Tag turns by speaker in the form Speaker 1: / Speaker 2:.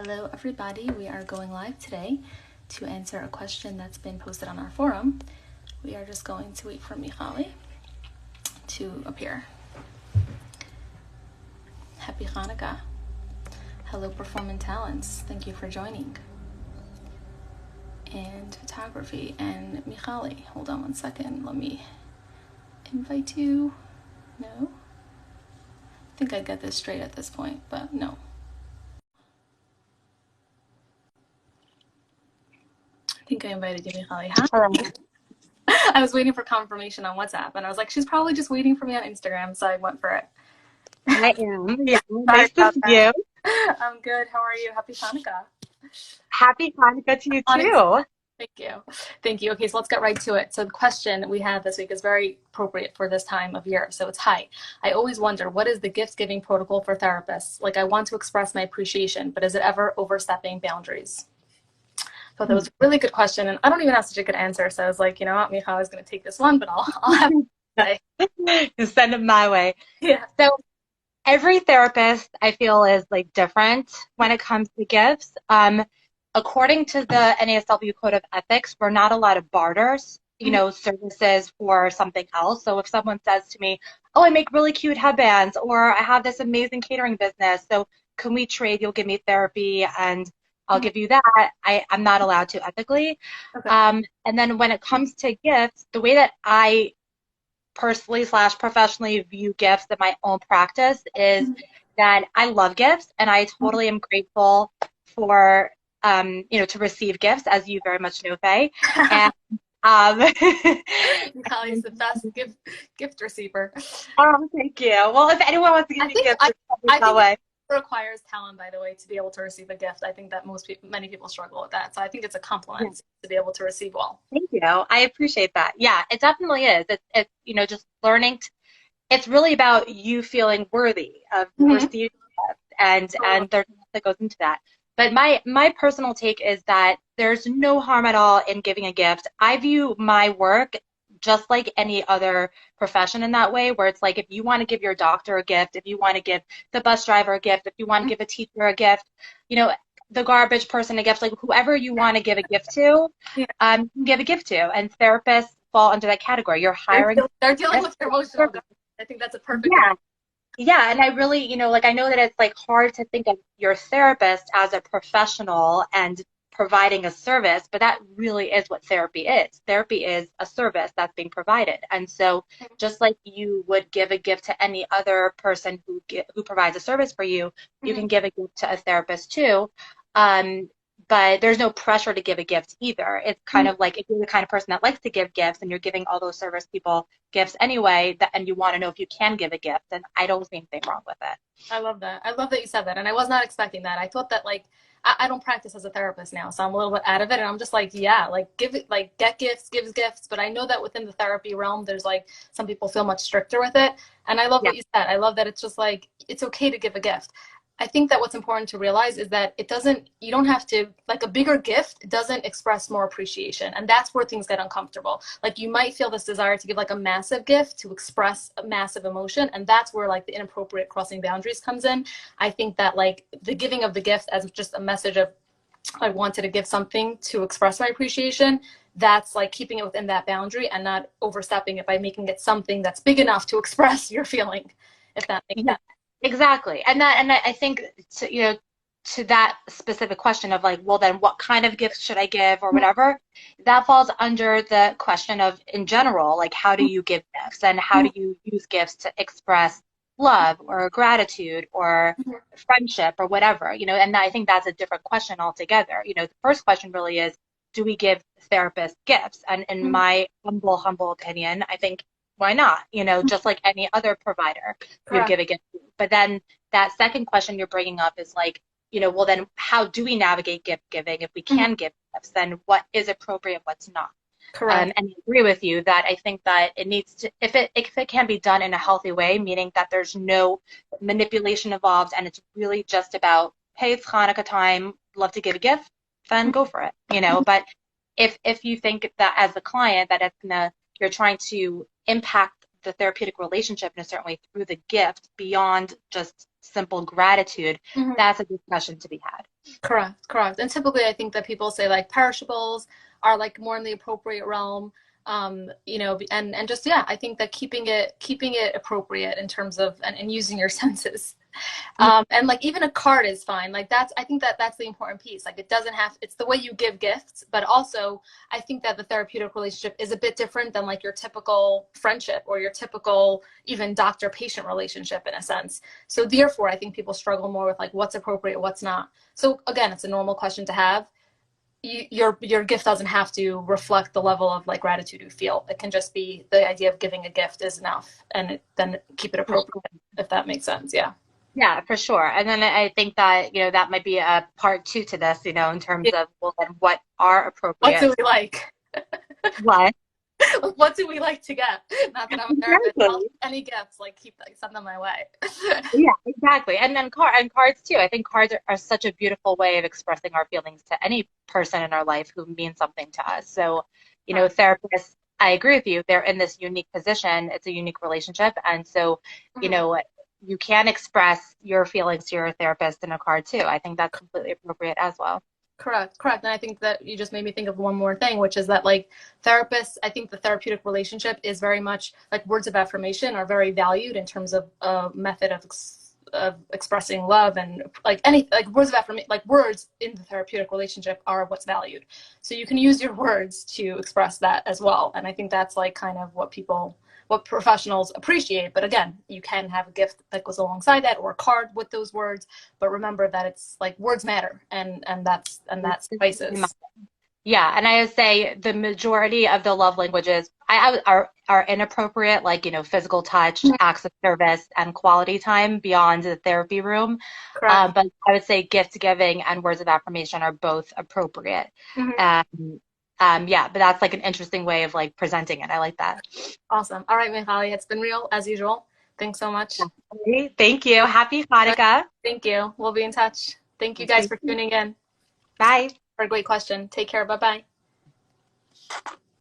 Speaker 1: Hello everybody, we are going live today to answer a question that's been posted on our forum. We are just going to wait for Michali to appear. Happy Hanukkah. Hello Performing Talents, thank you for joining. And photography and Michali, hold on one second, let me invite you. No? I think I got this straight at this point, but no. I think I invited you, Michali. Hi. I was waiting for confirmation on WhatsApp, and I was like, she's probably just waiting for me on Instagram, so I went for it.
Speaker 2: I am. Yeah. Nice to see you.
Speaker 1: I'm good. How are you? Happy Hanukkah.
Speaker 2: Happy Hanukkah to you too.
Speaker 1: Thank you. Thank you. Okay, so let's get right to it. So the question we have this week is very appropriate for this time of year. So it's, hi, I always wonder, what is the gift-giving protocol for therapists? Like, I want to express my appreciation, but is it ever overstepping boundaries? So that was a really good question, and I don't even have such a good answer. So I was like, you know what, Michal is going to take this one, but I'll have to say.
Speaker 2: Just send it my way.
Speaker 1: Yeah.
Speaker 2: So every therapist I feel is like different when it comes to gifts. According to the NASW Code of Ethics, we're not allowed to barter, services for something else. So if someone says to me, oh, I make really cute headbands, or I have this amazing catering business, so can we trade? You'll give me therapy and I'll give you that. I'm not allowed to ethically.
Speaker 1: Okay.
Speaker 2: And then when it comes to gifts, the way that I personally / professionally view gifts in my own practice is that I love gifts and I totally am grateful for, to receive gifts, as you very much know, Faye. And
Speaker 1: Callie's the best gift receiver.
Speaker 2: Thank you. Well, if anyone wants to give me gifts,
Speaker 1: I think it requires talent, by the way, to be able to receive a gift. I think that many people struggle with that. So I think it's a compliment to be able to receive well.
Speaker 2: Thank you. I appreciate that. Yeah, it definitely is. It's just learning. It's really about you feeling worthy of receiving gifts, and there's a lot that goes into that. But my personal take is that there's no harm at all in giving a gift. I view my work just like any other profession in that way, where it's like, if you want to give your doctor a gift, if you want to give the bus driver a gift, if you want to give a teacher a gift, the garbage person a gift, like whoever you want to give a gift to, you can give a gift to. And therapists fall under that category. You're hiring.
Speaker 1: They're dealing with their emotional garbage. I think that's a perfect.
Speaker 2: Yeah, and I really, I know that it's like hard to think of your therapist as a professional and providing a service, but that really is what therapy is. Therapy is a service that's being provided. And so just like you would give a gift to any other person who provides a service for you, you can give a gift to a therapist too. But there's no pressure to give a gift either. It's kind of like, if you're the kind of person that likes to give gifts and you're giving all those service people gifts anyway, and you want to know if you can give a gift, then I don't see anything wrong with it.
Speaker 1: I love that. I love that you said that. And I was not expecting that. I thought that, like, I don't practice as a therapist now, so I'm a little bit out of it. And I'm just like, yeah, like, give it, like, get gifts, gives gifts. But I know that within the therapy realm, there's like, some people feel much stricter with it. And I love what you said. I love that it's just like, it's okay to give a gift. I think that what's important to realize is that you don't have to, like, a bigger gift doesn't express more appreciation. And that's where things get uncomfortable. Like, you might feel this desire to give like a massive gift to express a massive emotion. And that's where like the inappropriate crossing boundaries comes in. I think that like the giving of the gift as just a message of, I wanted to give something to express my appreciation, that's like keeping it within that boundary and not overstepping it by making it something that's big enough to express your feeling, if that makes sense.
Speaker 2: Exactly. And I think to that specific question of like, well, then what kind of gifts should I give or whatever, that falls under the question of, in general, like, how do you give gifts and how do you use gifts to express love or gratitude or friendship or whatever, and I think that's a different question altogether. The first question really is, do we give therapists gifts? And in my humble opinion, I think, why not? Just like any other provider, you give a gift. But then that second question you're bringing up is like, well, then how do we navigate gift giving? If we can give gifts, then what is appropriate, what's not?
Speaker 1: Correct.
Speaker 2: And I agree with you that I think that it needs to, if it can be done in a healthy way, meaning that there's no manipulation involved and it's really just about, hey, it's Hanukkah time, love to give a gift, then go for it, But if you think that as a client that you're trying to impact the therapeutic relationship in a certain way through the gift beyond just simple gratitude, that's a discussion to be had.
Speaker 1: Correct, correct. And typically, I think that people say like perishables are like more in the appropriate realm. You know, and just yeah, I think that keeping it appropriate in terms of and using your senses. And like even a card is fine. Like that's I think that that's the important piece. Like it doesn't have it's the way you give gifts, but also I think that the therapeutic relationship is a bit different than like your typical friendship or your typical even doctor-patient relationship in a sense. So therefore, I think people struggle more with like what's appropriate, what's not. So again, it's a normal question to have. Your gift doesn't have to reflect the level of like gratitude you feel. It can just be the idea of giving a gift is enough, and then keep it appropriate if that makes sense. Yeah.
Speaker 2: Yeah, for sure. And then I think that, that might be a part two to this, in terms
Speaker 1: Yeah.
Speaker 2: of, well, then what are
Speaker 1: What do
Speaker 2: appropriate?
Speaker 1: we like?
Speaker 2: What?
Speaker 1: What do we like to get? Not that I'm a therapist. I'll,
Speaker 2: Exactly.
Speaker 1: any gifts, like keep like, send them my way.
Speaker 2: Yeah, exactly. And then cards too. I think cards are such a beautiful way of expressing our feelings to any person in our life who means something to us. So,
Speaker 1: Right.
Speaker 2: therapists, I agree with you. They're in this unique position. It's a unique relationship. And so,
Speaker 1: Mhm.
Speaker 2: you can express your feelings to your therapist in a card too. I think that's completely appropriate as well.
Speaker 1: Correct, correct. And I think that you just made me think of one more thing, which is that like therapists, I think the therapeutic relationship is very much like words of affirmation are very valued in terms of a method of expressing love and like any like words of affirmation, like words in the therapeutic relationship are what's valued. So you can use your words to express that as well. And I think that's like kind of what professionals appreciate. But again, you can have a gift that goes alongside that or a card with those words, but remember that it's like words matter, and that suffices.
Speaker 2: Yeah, and I would say the majority of the love languages are inappropriate, like, physical touch, acts of service, and quality time beyond the therapy room.
Speaker 1: Correct.
Speaker 2: But I would say gift giving and words of affirmation are both appropriate.
Speaker 1: Hmm.
Speaker 2: Um, yeah, but that's like an interesting way of like presenting it. I like that.
Speaker 1: Awesome. All right, Michali, it's been real as usual. Thanks so much.
Speaker 2: Okay, thank you. Happy Hanukkah.
Speaker 1: Thank you. We'll be in touch. Thank you guys for tuning in
Speaker 2: Bye.
Speaker 1: for a great question. Take care. Bye bye.